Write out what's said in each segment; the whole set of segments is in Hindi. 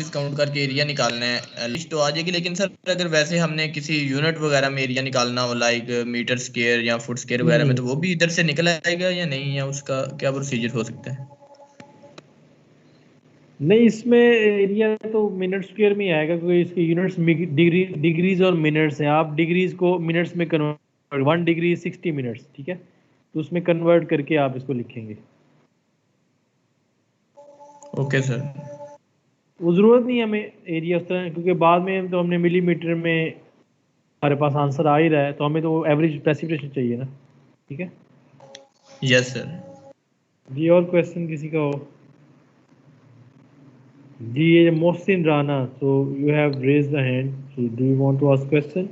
काउंट करके एरिया निकालना है लिस्ट तो आ जाएगी, लेकिन सर अगर वैसे हमने किसी यूनिट वगैरह में एरिया निकालना हो लाइक मीटर स्क्वायर या फुट स्क्वायर वगैरह में, तो वो भी इधर से निकल आएगा या नहीं, या उसका क्या प्रोसीजर हो सकता है? नहीं, इसमें एरिया तो मिनट स्क्वायर में ही आएगा, क्योंकि इसके यूनिट्स डिग्रीज और मिनट्स हैं। आप डिग्रीज को मिनट्स में कन्वर्ट, 1 डिग्री 60 मिनट्स, ठीक है, तो उसमें कन्वर्ट करके आप इसको लिखेंगे। Okay sir. वो जरूरत नहीं है हमें एरिया उस तरह, क्योंकि बाद में तो हमने मिलीमीटर में हमारे पास आंसर आ ही रहा है, तो हमें तो एवरेज प्रेसिपिटेशन चाहिए ना, ठीक है। Yes sir. जी और क्वेश्चन किसी का हो? जी ये Mohsin Rana, so you have raised the hand, so do you want to ask question?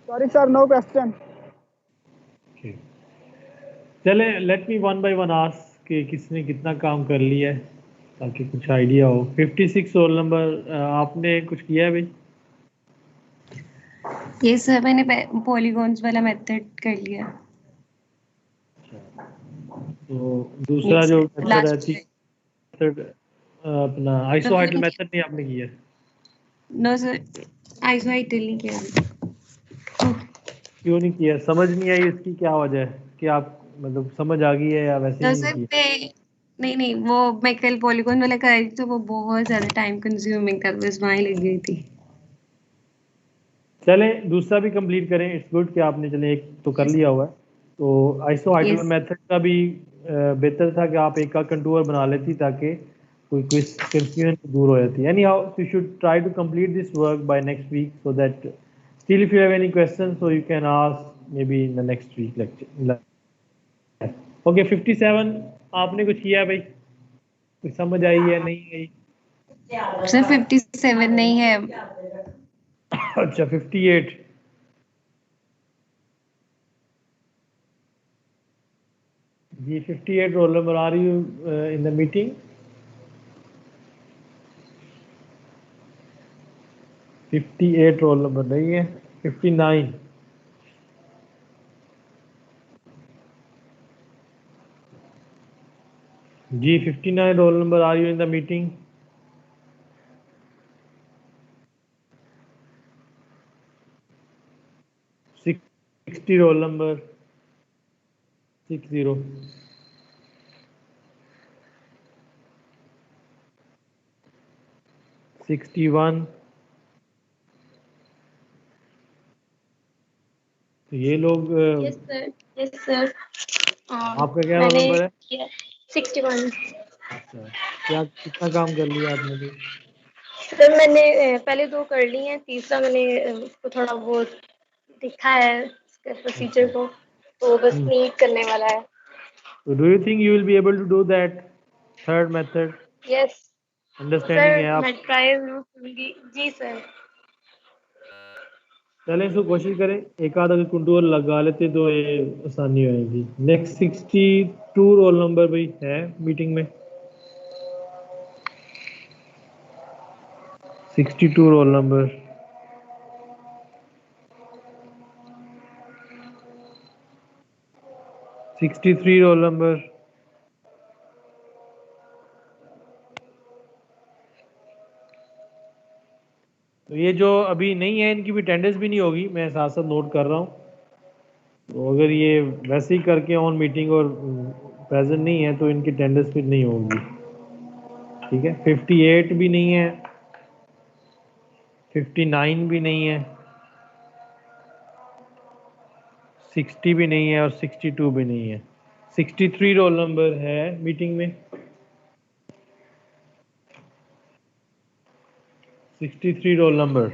Sorry sir, no question. चले let me one by one ask कि किसने कितना काम कर लिया है, ताकि कुछ आइडिया हो। 56 रोल नंबर, आपने कुछ किया है भाई? ये सर मैंने पॉलीगॉन्स वाला मेथड कर लिया। तो दूसरा जो मेथड है मेथड अपना तो आइसोहाइडल मेथड नहीं आपने किया? नो सर, आइसोहाइडल नहीं किया। क्यों नहीं किया? समझ नहीं आई इसकी क्या वजह है कि आप मतलब समझ आ गई है या वैसे तो ही नहीं सर किया? नहीं वो मैं कल पॉलीगॉन वाला कर रही थी, तो वो बहुत ज्यादा टाइम कंज्यूमिंग था, बस वहीं लग गई थी। चले दूसरा भी कंप्लीट करें, इट्स गुड कि आपने चले एक तो कर लिया हुआ है। तो आइसोहाइडल मेथड का भी बेहतर था कि आप एक का कंटूर बना लेती, ताकि कोई कंफ्यूजन दूर हो जाती है। Anyhow you should try to complete this work by next week, so that still if you have any question so you can ask maybe in the next week lecture. Okay 57 आपने कुछ किया भाई? कुछ समझ आई है नहीं आई? सर 57 नहीं है। अच्छा 58। जी 58 roll number, are you in the meeting? 58 roll number नहीं है। 59। जी 59 roll number, are you in the meeting? Sixty roll number 60। 61। तो ये लोग यस सर आपका क्या रोल नंबर है? 61। अच्छा, क्या कितना काम कर लिया आपने भी? सर मैंने पहले 2 कर ली हैं, तीसरा मैंने उसको थोड़ा बहुत दिखा है इसके प्रोसीजर को, तो बस नीट करने वाला है। So do you think you will be able to do that third method? Yes understanding है सर, आप? मैं ट्राई जरूर करूंगी। जी सर। चलें इसको कोशिश करें, एक आधा कंट्रोल लगा लेते तो ये आसानी होगी। नेक्स्ट 62 रोल नंबर भाई है मीटिंग में? 62 रोल नंबर। 63 roll number. तो ये जो अभी नहीं है इनकी भी अटेंडेंस भी नहीं होगी, मैं साथ साथ नोट कर रहा हूँ। तो अगर ये वैसे ही करके ऑन मीटिंग और प्रेजेंट नहीं है तो इनकी अटेंडेंस भी नहीं होगी, ठीक है। 58 भी नहीं है, 59 भी नहीं है, 60 भी नहीं है और 62 भी नहीं है। 63 रोल नंबर है मीटिंग में। 63 रोल नंबर।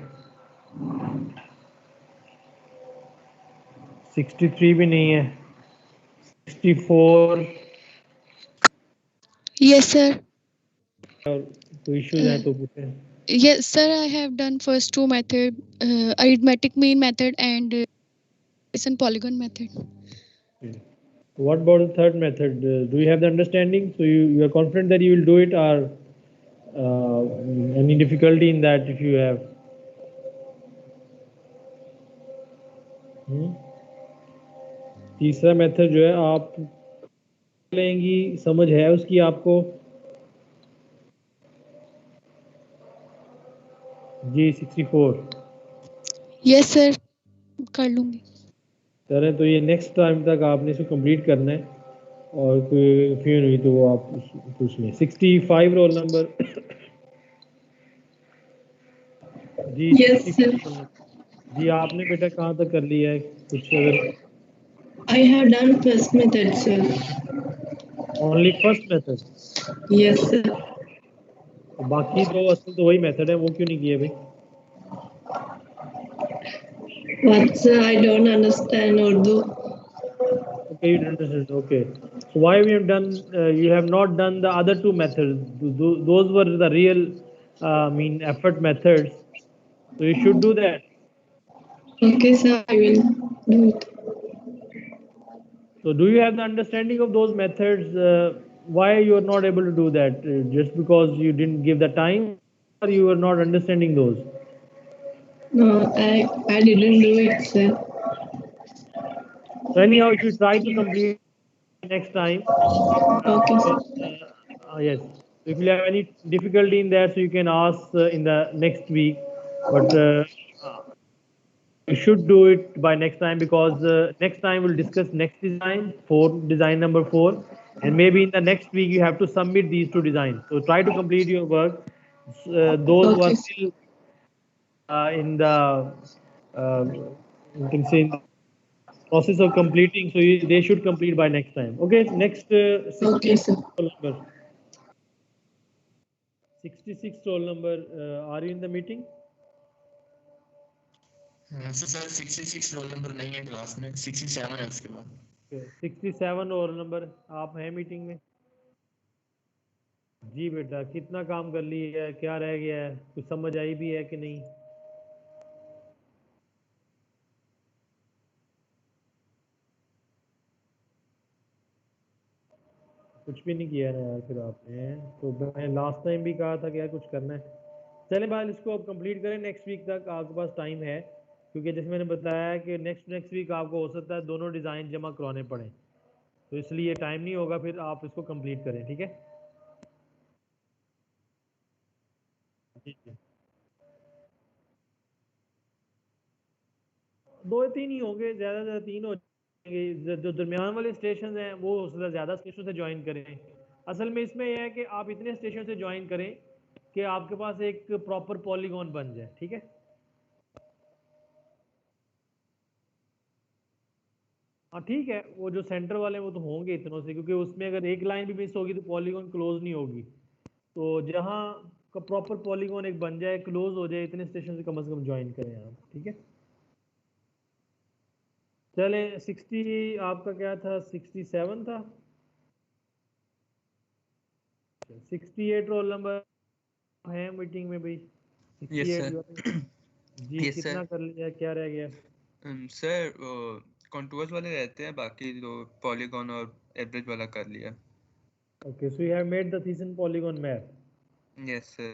63 भी नहीं है। 64। Yes, sir. और कोई इश्यूज हैं तो पूछें। Yes, sir. I have done first 2 method, arithmetic mean method and polygon method. What about the third method? Do you have the understanding? So you are confident that you will do it, or any difficulty in that if you have? तीसरा मेथड जो है आप लेंगी, समझ है उसकी आपको? जी 64 यस सर, कर लूंगी। करें तो ये नेक्स्ट टाइम तक आपने इसको कंप्लीट करना है, और कोई कंफ्यूजन हुई तो वो आप पूछ लें। 65 रोल नंबर। जी Yes, 65 sir. Roll number. जी आपने बेटा कहाँ तक कर लिया है कुछ? अगर I have done first method, sir. Only first method, Yes, sir. तो बाकी दो असल तो वही मेथड है, वो क्यों नहीं किए भाई? What, sir? I don't understand Urdu. Okay, you didn't understand. Okay. So why we have done? You have not done the other two methods. Those were the real, effort methods. So you should do that. Okay, sir. I will do it. So do you have the understanding of those methods? Why you are not able to do that? Just because you didn't give the time, or you are not understanding those? No, I didn't do it, sir. So anyhow, if you try to complete next time, Okay, sir. yes. If you have any difficulty in that, so you can ask in the next week. But you should do it by next time, because next time we'll discuss next design, design number 4, and maybe in the next week you have to submit these two designs. So try to complete your work. Those who are Okay. still in the you can say in the process of completing, so they should complete by next time. Okay, next Okay, sir. roll number. 66 roll number. Are you in the meeting? Sir 66 role number नहीं है क्लास में, 67 है उसके बाद। 67 रोल नंबर, आप हैं मीटिंग में? जी बेटा, कितना काम कर लिया है, क्या रह गया है, कुछ समझ आई भी है कि नहीं? कुछ भी नहीं किया ना यार फिर आपने, तो मैं लास्ट टाइम भी कहा था कि यार कुछ करना है। चले भाई, इसको अब कंप्लीट करें, नेक्स्ट वीक तक आपके पास टाइम है, क्योंकि जैसे मैंने बताया कि नेक्स्ट वीक आपको हो सकता है दोनों डिज़ाइन जमा करवाने पड़े, तो इसलिए टाइम नहीं होगा, फिर आप इसको कंप्लीट करें, ठीक है? जी जी, 2 या 3 ही होंगे, ज़्यादा से ज़्यादा 3 हो जाएंगे। जो दरमियान वाले स्टेशन हैं वो उससे ज़्यादा स्टेशन से ज्वाइन करें। असल में इसमें यह है कि आप इतने स्टेशन से ज्वाइन करें कि आपके पास एक प्रॉपर पॉलीगॉन बन जाए, ठीक है? हाँ ठीक है, वो जो सेंटर वाले वो तो होंगे इतनों से, क्योंकि उसमें अगर एक लाइन भी मिस होगी तो पॉलीगॉन क्लोज नहीं होगी। तो जहाँ का प्रॉपर पॉलीगॉन एक बन जाए, क्लोज हो जाए, इतने स्टेशन से कम ज्वाइन करें आप, ठीक है? चले 60 आपका क्या था, 67 था। 68 रोल नंबर है मीटिंग में भाई? 68 जी, यस कितना सर। कर लिया, क्या रह गया? सर कंटूर्स वाले रहते हैं, बाकी तो पॉलीगॉन और एवरेज वाला कर लिया। Okay, so you have made the Thiessen polygon map. Yes sir.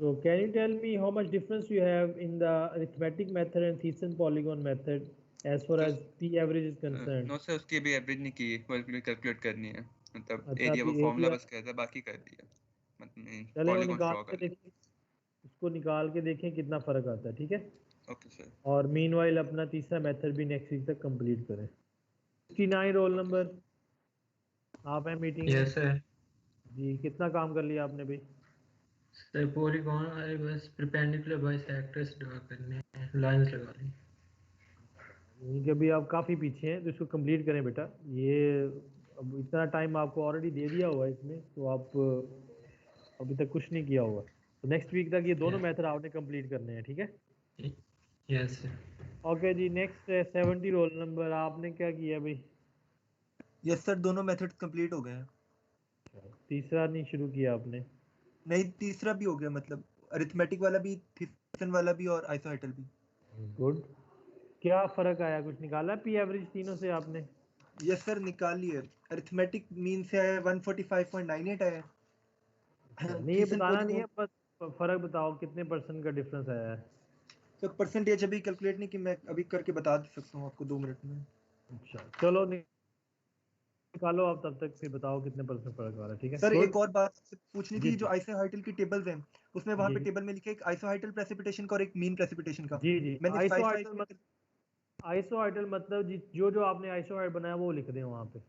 So can you tell me how much difference you have in the arithmetic method and Thiessen polygon method as far as P average is concerned? No sir, उसकी भी एवरेज नहीं की, कैलकुलेट करनी है, मतलब अच्छा, एरिया अभी वो फॉर्मूला एरिया बस कहता है, बाकी कर दिया, मतलब चले वो पॉलीगॉन निकाल ड्रॉ के कर देखें, उसको निकाल के देखें कितना फर्क आता है, ठीक है? लिया। Okay sir. और मीनवाइल अपना तीसरा मेथड भी नेक्स्ट वीक तक कंप्लीट करें। 69 रोल नंबर, आप हैं मीटिंग में? Yes sir. जी, कितना काम कर लिया आपने भाई? सर पॉलीगॉन वाले बस परपेंडिकुलर बाइसेक्टर्स ड्रा करने हैं, लाइंस लगा ली। कि अभी आप काफ़ी पीछे हैं, तो इसको कंप्लीट करें बेटा। ये अब इतना टाइम आपको ऑलरेडी दे दिया हुआ है इसमें, तो आप अभी तक कुछ नहीं किया हुआ, तो नेक्स्ट वीक तक ये दोनों मेथड आपने कंप्लीट करने हैं, ठीक है? Yes sir. ओके जी, नेक्स्ट 70 रोल नंबर, आपने क्या किया भाई? यस सर, दोनों मेथड्स कंप्लीट हो गए हैं। तीसरा नहीं शुरू किया आपने? नहीं, तीसरा भी हो गया, मतलब अरिथमेटिक वाला भी, थीसन वाला भी और आइसोहेटल भी। गुड। क्या फ़र्क आया, कुछ निकाला पी एवरेज तीनों से आपने? यस सर, निकाल लिए। अरिथमेटिक मीन से आया 145.98 आया। नहीं ये बताना नहीं है, बस फ़र्क बताओ कितने % का डिफरेंस आया है। तो परसेंटेज अभी कैलकुलेट नहीं कि, मैं अभी करके बता सकता हूँ आपको 2 मिनट में। अच्छा चलो निकालो आप, तब तक फिर बताओ कितने परसेंट फर्क आ रहा है। ठीक है सर गुड। एक और बात पूछनी जी थी, जो आइसोहाइटल की टेबल्स हैं उसमें वहां जी पे टेबल में लिखे एक आइसोहाइटल प्रेसिपिटेशन का और एक मीन प्रेसिपिटेशन का। जी जी। मैंने 5 आइसोहाइडल मतलब जो जो आपने आइसोहाइड बनाया वो लिख दें वहाँ पे।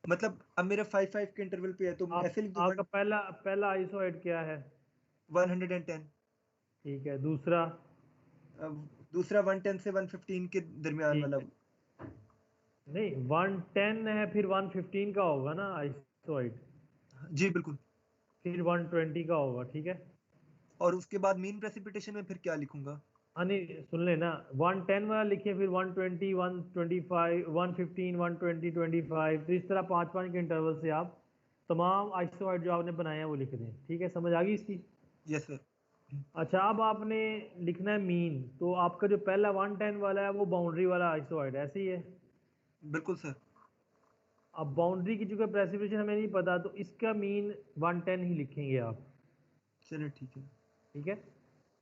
मतलब अब मेरा 5 के इंटरवल पे है तो आप ऐसे लिख आपका दूं पहला पहला आइसोहाइड क्या है? 110। ठीक है, दूसरा? दूसरा 110 से 115 के दरमियान ठीक वाला। है, नहीं 110 है फिर 115 का होगा ना आइसोहाइड, जी बिल्कुल। फिर 120 का होगा। ठीक है, और उसके बाद मीन प्रेसिपिटेशन में फिर क्या लिखूंगा? हाँ नहीं सुन लेना, 110 वाला लिखिए, फिर 120, 125, 115, 120, 25, तो इस तरह 5 के इंटरवल से आप तमाम आइसोहाइड जो आपने बनाए हैं वो लिख दें। ठीक है, समझ आ गई इसकी? Yes sir. अच्छा, अब आपने लिखना है मीन, तो आपका जो पहला 110 वाला है वो बाउंड्री वाला आइसोहाइड ऐसे ही है। बिल्कुल सर। अब बाउंड्री की चूंकि प्रेसिपिटेशन हमें नहीं पता, तो इसका मीन 110 ही लिखेंगे आप। चलिए ठीक है। ठीक है,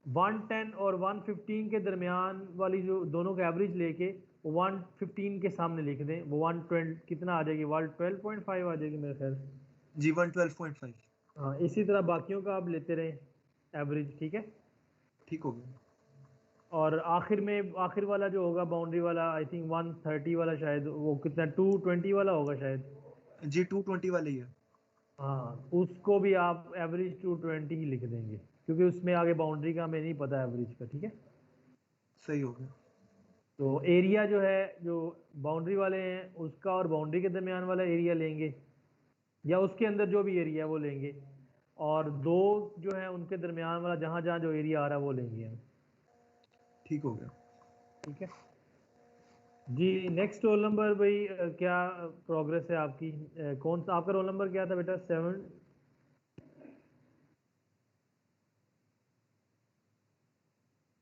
110 और 115 के दरमियान वाली जो दोनों का एवरेज लेके 115 के सामने लिख दें, वो 120 कितना आ जाएगी, 112.5 आ जाएगी मेरे ख्याल से। जी 112.5। हाँ, इसी तरह बाकियों का आप लेते रहें एवरेज। ठीक है, ठीक हो गया। और आखिर में आखिर वाला जो होगा बाउंड्री वाला, आई थिंक 130 वाला, शायद वो कितना 220 वाला होगा शायद। जी 220 वाले ही है। हाँ, उसको भी आप एवरेज 220 ही लिख देंगे, क्योंकि उसमें आगे बाउंड्री का हमें नहीं पता एवरेज का। ठीक है, सही हो गया। तो एरिया जो है, जो बाउंड्री वाले हैं उसका और बाउंड्री के दरमियान वाला एरिया लेंगे, या उसके अंदर जो भी एरिया है वो लेंगे, और दो जो है उनके दरमियान वाला जहाँ जहाँ जो एरिया आ रहा है वो लेंगे हम। ठीक हो गया। ठीक है जी। नेक्स्ट रोल नंबर भाई, क्या प्रोग्रेस है आपकी? कौन सा आपका रोल नंबर क्या था बेटा? 7?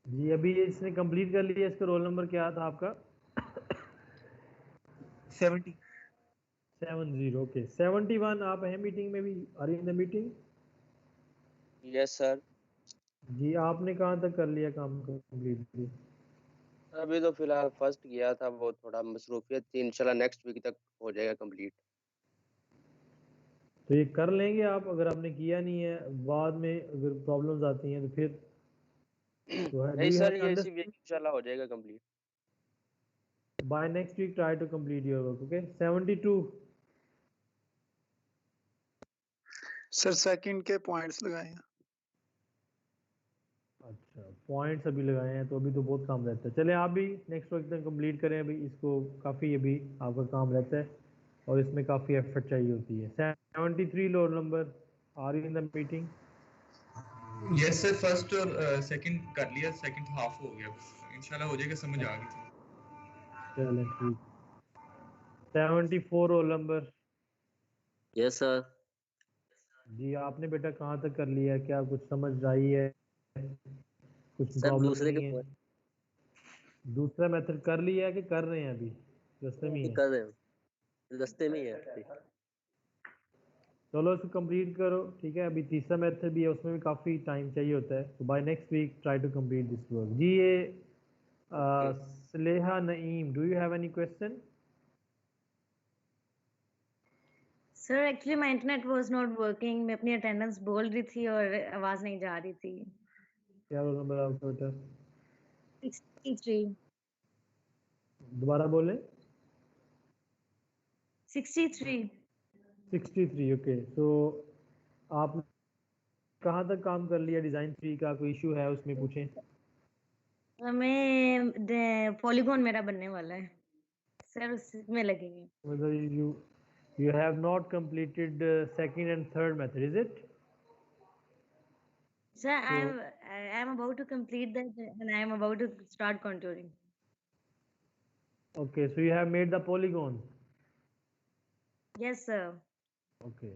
जी, अभी इसने कंप्लीट कर लिया, इसका रोल नंबर क्या था आपका? 70। 70। ओके, 71 आप हैं मीटिंग में भी? Are you in the meeting? Yes sir. जी, आपने कहाँ तक कर लिया काम कंप्लीट? अभी तो फिलहाल फर्स्ट किया था, वो थोड़ा मसरूफियत थी, इंशाल्लाह नेक्स्ट वीक तक हो जाएगा कंप्लीट। तो ये कर लेंगे आप, अगर आपने किया नहीं है बाद में अगर प्रॉब्लम्स आती हैं तो फिर तो है। डू नहीं यू सर, हैव ये इसी वीक अंडरस्टैंड? इंशाल्लाह हो जाएगा complete. By next week try to complete your work. Okay, 72। Sir second के पॉइंट्स लगाए हैं। अच्छा, पॉइंट्स अभी लगाए हैं तो अभी तो बहुत काम रहता है। चले आप भी नेक्स्ट वीक तक कंप्लीट करें, अभी इसको काफ़ी अभी आपका काम रहता है और इसमें काफ़ी एफर्ट चाहिए होती है। 73 roll number, are you in the meeting? Yes sir, first और सेकंड कर लिया, सेकंड हाफ हो गया, इंशाल्लाह हो जाएगा, समझ आ गई। चलें ठीक। 74 रोल नंबर। Yes sir. जी, आपने बेटा कहाँ तक कर लिया है? क्या कुछ समझ आई है? कुछ सर प्रॉब्लम दूसरे नहीं के है? दूसरा मेथड कर लिया है कि कर रहे हैं? अभी रास्ते में ही है? कर रहे हैं, रास्ते में ही है अभी। चलो इसको कंप्लीट करो। ठीक है, अभी तीसरा मेथड भी है, उसमें भी काफ़ी टाइम चाहिए होता है, तो by next week try to complete this work. जी, ये Saleha Naeem, do you have any question? Sir actually my internet was not working, मैं अपनी अटेंडेंस बोल रही थी और आवाज नहीं जा रही थी। क्या रोल नंबर आपका बेटा? 63। दोबारा बोलें। 63। 63। ओके, तो आप कहाँ तक काम कर लिया डिज़ाइन 3 का? कोई इशू है उसमें पूछें। हमें पॉलीगॉन मेरा बनने वाला है सर, उसमें लगेंगे। मतलब you have not completed second and third method, is it? Sir, So I am about to complete that and I am about to start contouring. okay, so you have made the polygon. Yes sir. Okay.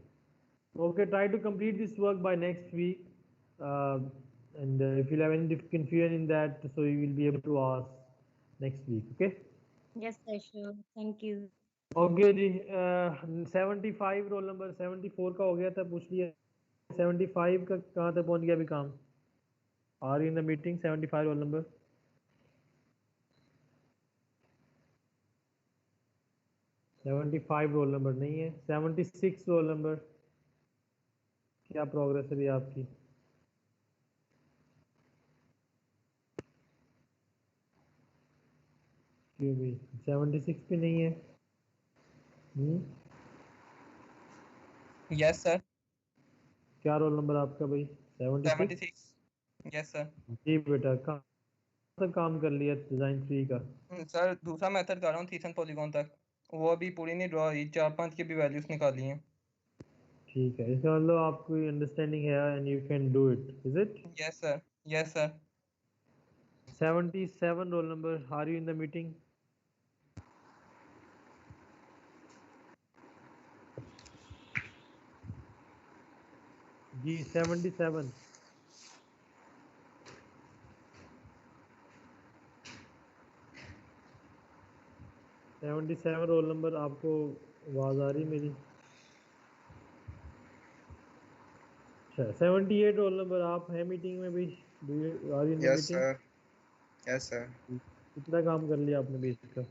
Okay, try to complete this work by next week. Uh, and if you have any confusion in that, so you will be able to ask next week. Okay. Yes sir, sure. Thank you. Okay जी, 75 रोल नंबर, 74 का हो गया था, पूछ लिया। 75 का कहाँ तक पहुँच गया अभी काम? Are you in the meeting? 75 roll number. 75 roll number नहीं है। 76 रोल नंबर, क्या प्रोग्रेस है आपकी? क्यों भी 76 पे नहीं है? Yes sir. क्या रोल नंबर आपका भाई? 76? 76 यस सर। जी बेटा, कहाँ तक काम कर लिया डिजाइन 3 का? सर दूसरा मेथड कर रहा हूँ थीसन पॉलीगॉन तक, वो अभी पूरी नहीं ड्रॉ हुई, 4-5 की भी वैल्यूज निकाली हैं। ठीक है, इसका मतलब आपको अंडरस्टैंडिंग है and you can do it, is it? Yes sir. Yes sir. 77 roll number, are you in the meeting? जी 77। 77 रोल नंबर, आपको आवाज आ रही मेरी? अच्छा 78 रोल नंबर, आप हैं मीटिंग में भी? Do you are you in the yes meeting? Sir. Yes sir. कितना काम कर लिया आपने बेसिक का?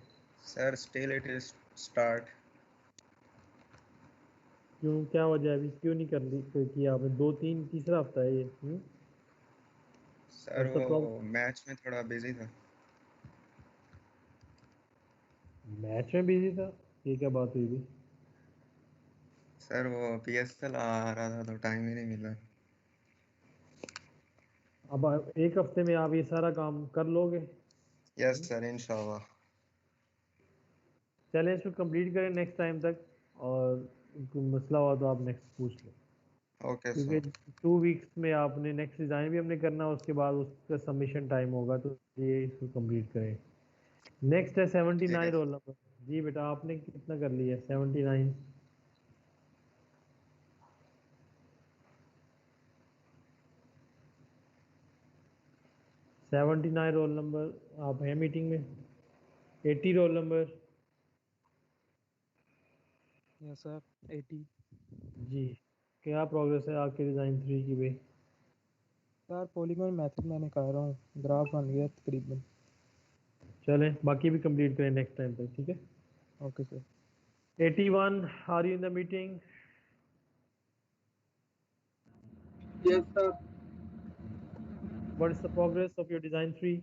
Sir still it is start. क्यों, क्या वजह है अभी क्यों नहीं कर ली किया आपने? 2-3 तीसरा हफ्ता है ये। Sir What's the problem? वो मैच में थोड़ा बिजी था। मैच में बिजी था? ये क्या बात हुई थी? सर वो पीएसएल आ रहा था तो टाइम ही नहीं मिला। अब एक हफ्ते में आप ये सारा काम कर लोगे? यस सर इंशाल्लाह। चैलेंज को कंप्लीट करें नेक्स्ट टाइम तक, और कोई मसला हुआ तो आप नेक्स्ट पूछ लो, ओके क्योंकि सर। 2 वीक्स में आपने नेक्स्ट डिज़ाइन भी हमने करना, उसके बाद उसका सबमिशन टाइम होगा, तो ये इसको कंप्लीट करें। नेक्स्ट है 79 रोल नंबर। जी बेटा, आपने कितना कर लिया? 79। रोल नंबर, आप हैं मीटिंग में? 80 रोल नंबर। Yes sir 80। जी, क्या प्रोग्रेस है आपके डिज़ाइन 3 की भाई? सर पॉलीगॉन मेथड मैंने कर रहा हूँ, ग्राफ बन गया तकरीबन। चलें बाकी भी कंप्लीट करें नेक्स्ट टाइम तक, ठीक है? Okay sir. 81, are you in the meeting? Yes, sir. What is the progress of your design 3?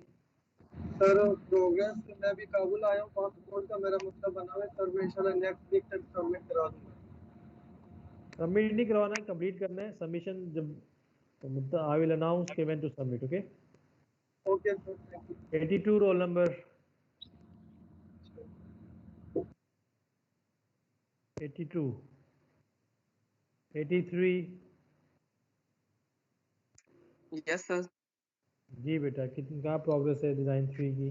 Sir progress मैं भी काबुल आया हूँ, पासपोर्ट का मेरा मतलब बना हुआ है सर, मैं इंशाल्लाह नेक्स्ट वीक तक सबमिट करा दूंगा। सबमिट नहीं करवाना है, कंप्लीट करना है। सबमिशन जब आई विल अनाउंस के when to submit, okay? Okay sir, thank you. 82 roll number. 82, 83। Yes sir. जी बेटा, कितना प्रोग्रेस है डिज़ाइन 3 की?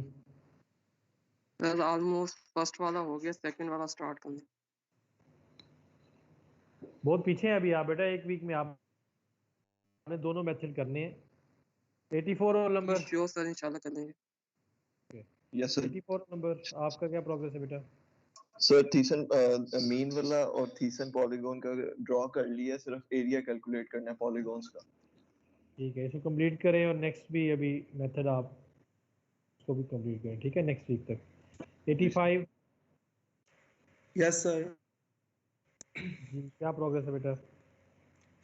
सर ऑलमोस्ट फर्स्ट वाला हो गया, सेकंड वाला स्टार्ट करना। बहुत पीछे हैं अभी आप बेटा, एक वीक में आपने दोनों मेथड करने हैं। 84 रोल नंबर। श्योर सर, इंशाल्लाह करेंगे। Yes sir. 84 रोल नंबर, आपका क्या प्रोग्रेस है बेटा? सर थीसन मीन वाला और थीसन पॉलीगॉन का ड्रॉ कर लिया, सिर्फ एरिया कैलकुलेट करना है पॉलीगॉन्स का। ठीक है, इसको कंप्लीट करें और नेक्स्ट भी अभी मेथड आप उसको भी कंप्लीट करें, ठीक है, नेक्स्ट वीक तक। 85। Yes sir. जी, क्या प्रोग्रेस है बेटा?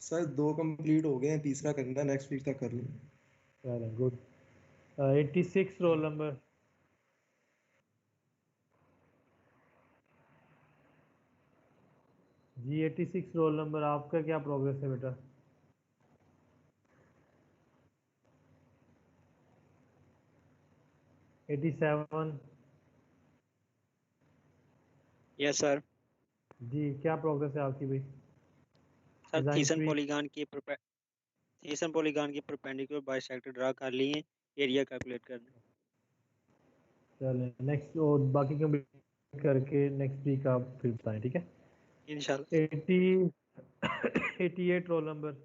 सर 2 कंप्लीट हो गए हैं, तीसरा करना है, नेक्स्ट वीक तक कर लूँगा। चलो गुड। 86 roll number. जी 86 रोल नंबर, आपका क्या प्रोग्रेस है बेटा? Eighty seven. Yes sir. जी, क्या प्रोग्रेस है आपकी भाई? Sir design Thiessen 3। पॉलीगॉन की परपेंडिकुलर बाइसेक्टर ड्रा कर लिए, एरिया कैलकुलेट करना। चलें नेक्स्ट, और बाकी कंप्लीट करके नेक्स्ट वीक आप फिर बताएं, ठीक है? इंशाल्लाह। 88 role number.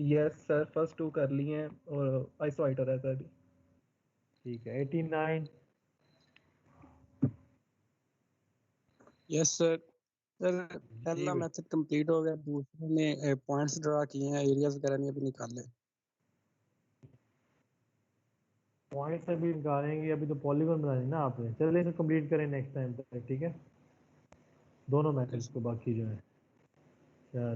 Yes sir, first 2 कर लिए हैं और आइसोआइटर है सर अभी। ठीक है। 89। Yes sir. सर पहला मेथड कंप्लीट हो गया, दूसरे में पॉइंट्स ड्रा किए हैं, एरियाज वगैरह नहीं अभी निकाले। पॉइंट्स अभी निकालेंगे, अभी तो पॉलीगॉन बनानी है ना आपने। चलिए इसे कंप्लीट करें नेक्स्ट टाइम तक, ठीक है? दोनों मेथड्स को, बाकी जो है।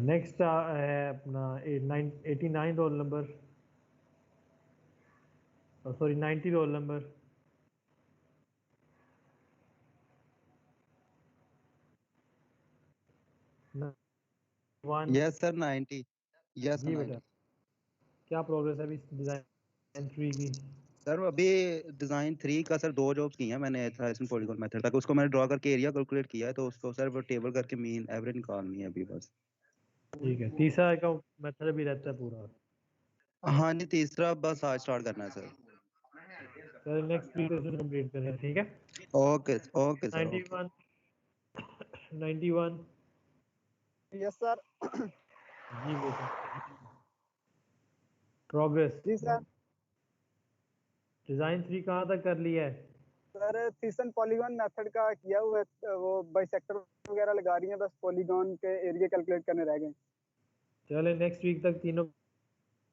नेक्स्ट है अपना 89 roll number, sorry 90 roll number. Yes sir 90। Yes जी बेटा, 90। क्या प्रोग्रेस है अभी डिजाइन 3 की? सर अभी डिजाइन 3 का सर 2 जॉब्स की हैं मैंने ट्राइसन पॉलीगॉन मेथड तक। उसको मैंने ड्रॉ करके एरिया कैलकुलेट किया है, तो उसको सर वो टेबल करके मीन एवरेज निकालनी है अभी बस। ठीक है, तीसरा का मेथड भी रहता है पूरा? हाँ जी, तीसरा बस आज स्टार्ट करना है सर। सर नेक्स्ट वीक से कंप्लीट करें, ठीक है? Okay okay sir. 91 91। Yes sir. जी बेटा, प्रोग्रेस जी सर। डिजाइन 3 कहाँ तक कर लिया है? सर थीसन पॉलीगॉन मेथड का किया हुआ है, वो बाइसेक्टर वगैरह लगा रही है, बस पॉलीगॉन के एरिया कैलकुलेट करने रह गए। चले नेक्स्ट वीक तक तीनों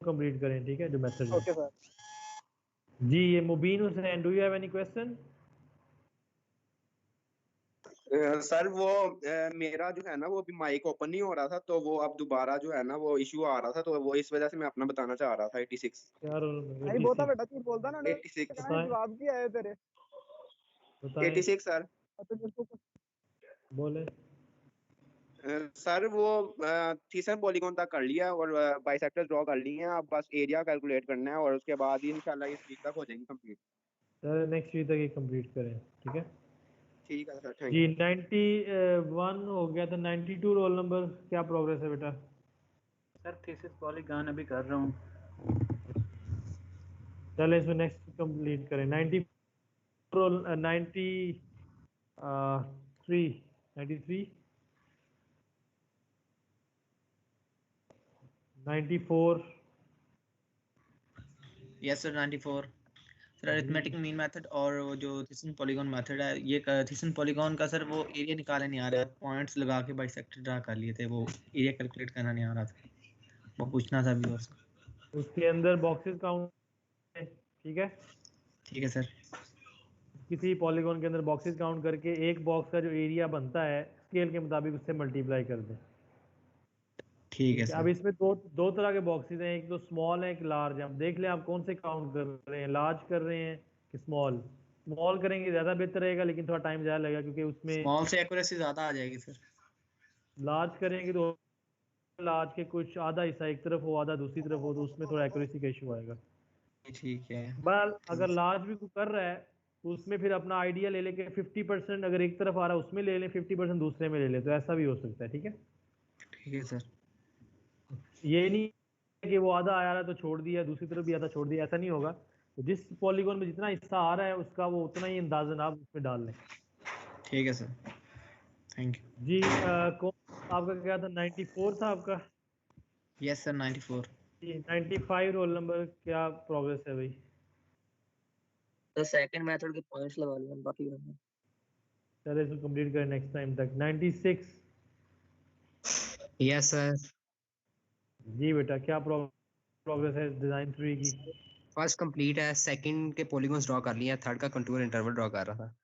कंप्लीट करें, ठीक है, जो मेथड है। Okay sir. जी, ये Mubeen Hussain, do you have any question? Sir वो मेरा जो है ना वो अभी माइक ओपन नहीं हो रहा था, तो वो अब दोबारा जो है ना वो इशू आ रहा था, तो वो इस वजह से मैं अपना बताना चाह रहा था। 86 क्या रोल? नहीं बोलता बेटा, तू बोलता ना। 86 जवाब क्या है तेरे? 86 सर। बोले सर वो थीसन पॉलीगॉन तक कर लिया और बाइसेक्टर ड्रॉ कर लिए हैं, अब बस एरिया कैलकुलेट करना है और उसके बाद ही इंशाल्लाह इस वीक तक हो जाएंगे कंप्लीट। सर नेक्स्ट वीक तक ये कंप्लीट करें, ठीक है? ठीक है सर, थैंक जी यू। 91 हो गया था। 92 रोल नंबर, क्या प्रोग्रेस है बेटा? सर थीसिस पॉलीगॉन अभी कर रहा हूँ। चले इसमें नेक्स्ट कंप्लीट करें। 93 94। Yes sir 94। Sir arithmetic mean method और वो जो थीसन पॉलीगॉन मेथड है, ये थीसन पॉलीगॉन का सर वो एरिया निकालने नहीं आ रहा है, पॉइंट्स लगा के बाइसेक्टर ड्रा कर लिए थे, वो एरिया कैलकुलेट करना नहीं आ रहा था, वो पूछना था भी। उसके अंदर बॉक्सेस काउंट, ठीक है? ठीक है सर। किसी पॉलीगॉन के अंदर बॉक्सेस काउंट करके एक बॉक्स का जो एरिया बनता है स्केल के मुताबिक उससे मल्टीप्लाई कर दें। ठीक है सर। अब इसमें दो तरह के बॉक्सेस हैं, एक तो स्मॉल है, एक लार्ज है। अब देख लें आप कौन से काउंट कर रहे हैं, लार्ज कर रहे हैं कि स्मॉल? स्मॉल करेंगे ज़्यादा बेहतर रहेगा, लेकिन थोड़ा टाइम ज़्यादा लगेगा क्योंकि उसमें स्मॉल से एक्यूरेसी ज़्यादा आ जाएगी सर। लार्ज करेंगे तो लार्ज के कुछ आधा हिस्सा एक तरफ हो, आधा दूसरी तरफ हो, तो उसमें थोड़ा एक्यूरेसी का इशू आएगा। ठीक है। बहरहाल अगर लार्ज भी कोई कर रहा है तो उसमें फिर अपना आइडिया ले लेके 50% अगर एक तरफ आ रहा है उसमें ले लें, 50% दूसरे में ले लें, तो ऐसा भी हो सकता है, ठीक है? ठीक है सर। ये नहीं है कि वो आधा आ रहा है तो छोड़ दिया, दूसरी तरफ भी आधा छोड़ दिया, ऐसा नहीं होगा। तो जिस पॉलीगॉन में जितना हिस्सा आ रहा है उसका वो उतना ही अंदाजन आप उसमें डाल लें। ठीक है सर, थैंक यू। जी कौन आपका क्या था? 94 था आपका? Yes sir 94। 95 रोल नंबर, क्या प्रोग्रेस है भाई? तो सेकंड मेथड के पॉइंट्स लगा लिए बाकी करना। चलो इसको कंप्लीट करें नेक्स्ट टाइम तक। 96। Yes sir. जी बेटा, क्या प्रोग्रेस है डिजाइन 3 की? फर्स्ट कंप्लीट है, सेकंड के पॉलीगॉन्स ड्रॉ कर लिए हैं, थर्ड का कंटूर इंटरवल ड्रॉ कर रहा था।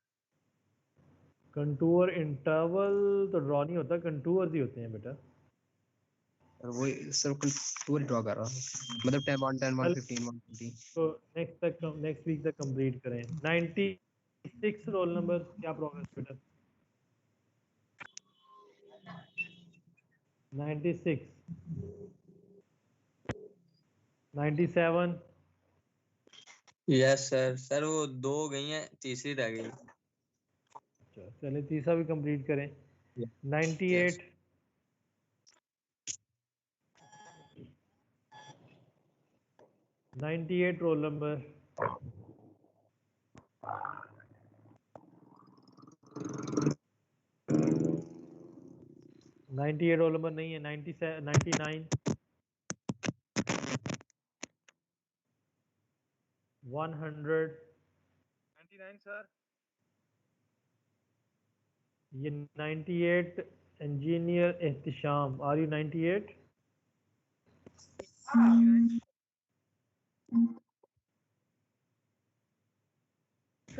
कंटूर इंटरवल तो ड्रॉ नहीं होता, कंटूर ही होते हैं बेटा। वो सिर्फ कंटूर ड्रॉ कर रहा हूं, मतलब 10 1 10 1 15 120। तो नेक्स्ट वीक तक कंप्लीट करें। 96 रोल नंबर, क्या प्रोग्रेस बेटा? 96। 97। Yes sir. सर वो 2 गई हैं, तीसरी रह गई। चलिए तीसरा भी कंप्लीट करें। 98। 98 रोल नंबर। 98 रोल नंबर नहीं है। 97 99 100। 99 सर। ये 98 engineer Ehtisham, are you 98?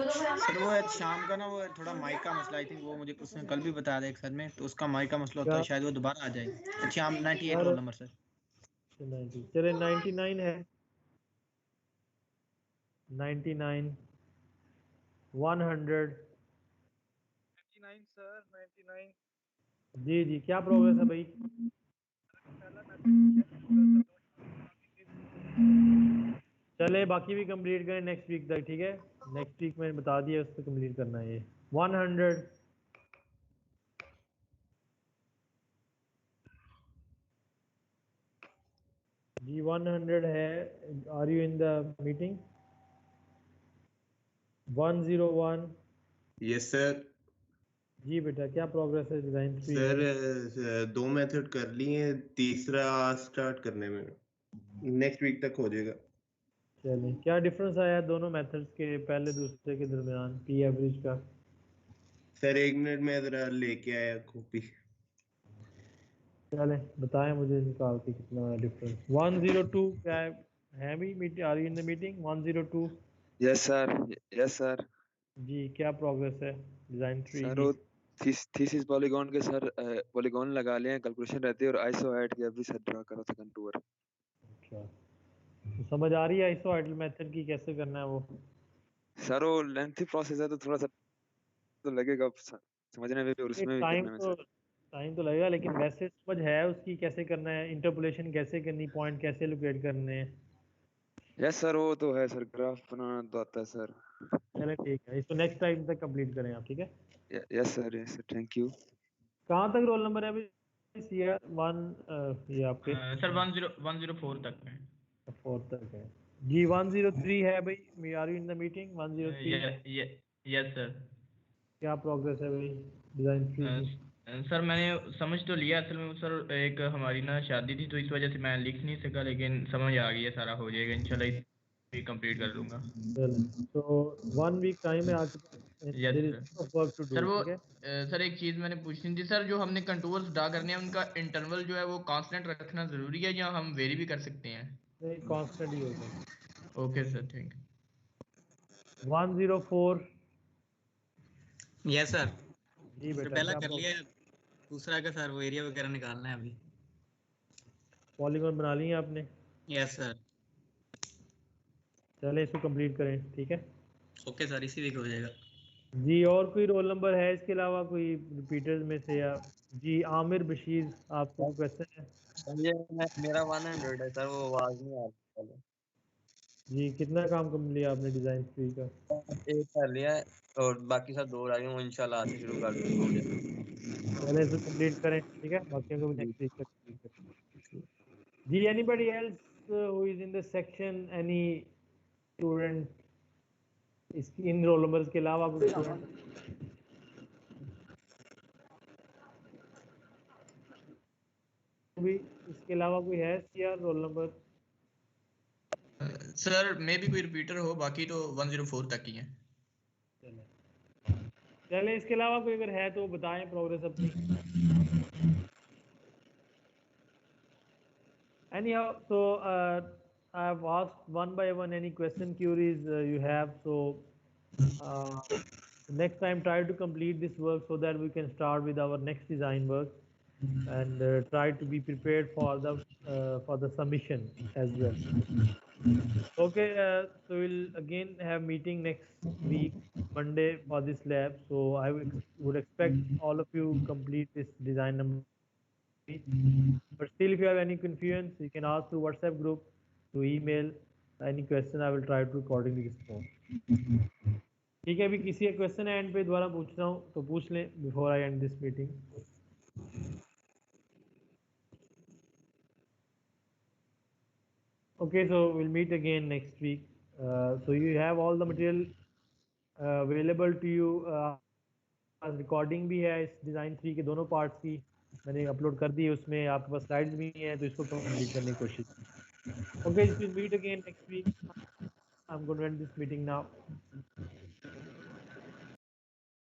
Sir वो है शाम का ना, वो थोड़ा माइक का मसला, आई थिंक वो मुझे उसने कल भी बताया था एक सर में, तो उसका माइक का मसला होता है, शायद वो दोबारा आ जाए। शाम 98 रोल नंबर सर। 90 चले 99 है, 99 100 99 सर 99 जी जी क्या प्रोग्रेस है भाई? चले बाकी भी कंप्लीट करें नेक्स्ट वीक तक, ठीक है? नेक्स्ट वीक मैंने बता दिया, उसको कंप्लीट करना है ये 100 जी 100 है। Are you in the meeting? 101 yes sir. जी बेटा क्या प्रोग्रेस है डिजाइन 3? सर 2 मेथड कर लिए, तीसरा स्टार्ट करने में नेक्स्ट वीक तक हो जाएगा। चलिए क्या डिफरेंस आया दोनों मेथड्स के पहले दूसरे के दरमियान पी एवरेज का? सर 1 मिनट में जरा लेके आया कॉपी। चले बताएं मुझे निकाल के कितना है डिफरेंस। 102 क्या है भी meeting? Are you in the meeting? 102 yes sir. Yes sir. जी क्या प्रोग्रेस है डिजाइन 3 सर की? वो थीसिस पॉलीगॉन के सर पॉलीगॉन लगा लिए हैं, कैलकुलेशन रहती है, और आइसो हाइट की एवरेज सेट ड्रा करो सेकंड टूर। अच्छा तो समझ आ रही है आइसो हाइडल मेथड की कैसे करना है वो? सर वो लेंथी प्रोसेस है तो थोड़ा सा तो लगेगा समझने में भी और उसमें भी करने में सर। टाइम तो लगेगा, लेकिन वैसे समझ है उसकी कैसे करना है, इंटरपोलेशन कैसे करनी, पॉइंट कैसे लोकेट करने हैं? यस सर वो तो है सर, ग्राफ बनाना तो आता है सर। चले ठीक है, इसको नेक्स्ट टाइम तक कंप्लीट करें आप, ठीक है? Yes sir thank you. कहाँ तक रोल नंबर है अभी? CR1 ये आपके सर 104 तक में। 4 तक है जी। 103 है भाई, are you in the meeting? 103 yes sir. क्या प्रोग्रेस है भाई डिजाइन 3 की? सर मैंने समझ तो लिया, असल में सर एक हमारी ना शादी थी तो इस वजह से मैं लिख नहीं सका, लेकिन समझ आ गई है, सारा हो जाएगा इंशाल्लाह, कंप्लीट कर लूंगा। तो 1 वीक टाइम है आपके पास, there is work to sir do, वो ठीक है? सर एक चीज मैंने पूछनी थी सर, जो हमने कंटूर्स ड्रा करने हैं उनका इंटरवल जो है वो कांस्टेंट रखना जरूरी है या हम वेरी भी कर सकते हैं? नहीं कांस्टेंट ही होगा। Okay sir thank you. 104 yes sir. जी बेटा पहला क्या कर लिया, दूसरा का सर वो एरिया वगैरह निकालना है अभी। पॉलीगॉन बना लिए आपने? Yes sir. चले इसको कंप्लीट करें, ठीक है? ओके सर इसी वीक हो जाएगा। जी और कोई रोल नंबर है इसके अलावा, कोई रिपीटर्स में से? या जी आमिर बशीर आपको क्वेश्चन है? ये मेरा 100 है सर, वो आवाज नहीं आ रही। जी कितना काम कर लिया आपने डिजाइन 3 का? एक कर लिया है और बाकी सब 2 रह गए, वो इंशाल्लाह आज से शुरू कर दूंगा। पहले इसको कंप्लीट करें, ठीक है? बाकियों को भी नेक्स्ट वीक तक कंप्लीट करें। जी anybody else who is in the section, any student इसकी इन रोल नंबर्स के अलावा कोई स्टूडेंट? भी इसके अलावा कोई है सीआर रोल नंबर? सर मे भी कोई रिपीटर हो, बाकी तो 104 तक ही है। चले इसके अलावा कोई अगर है तो बताएं प्रोग्रेस अपनी। Anyhow, so I've asked one by one any question queries you have. So next time try to complete this work so that we can start with our next design work, and try to be prepared for the submission as well. Okay, so we'll again have meeting next week Monday for this lab. So I would expect all of you complete this design number. But still, if you have any confusion, you can ask through WhatsApp group, through email. Any question, I will try to accordingly respond. ठीक है, अभी किसी का क्वेश्चन है एंड पे दोबारा पूछ रहा हूँ तो पूछ लें before I and this meeting. Okay, so we'll meet again next week. So you have all the material available to you. Recording भी है इस डिज़ाइन 3 के दोनों पार्ट्स की, मैंने अपलोड कर दी है, उसमें आपके पास स्लाइड्स भी हैं, तो इसको कंप्लीट करने की कोशिश। Okay, we'll meet again next week. I'm going to end this meeting now.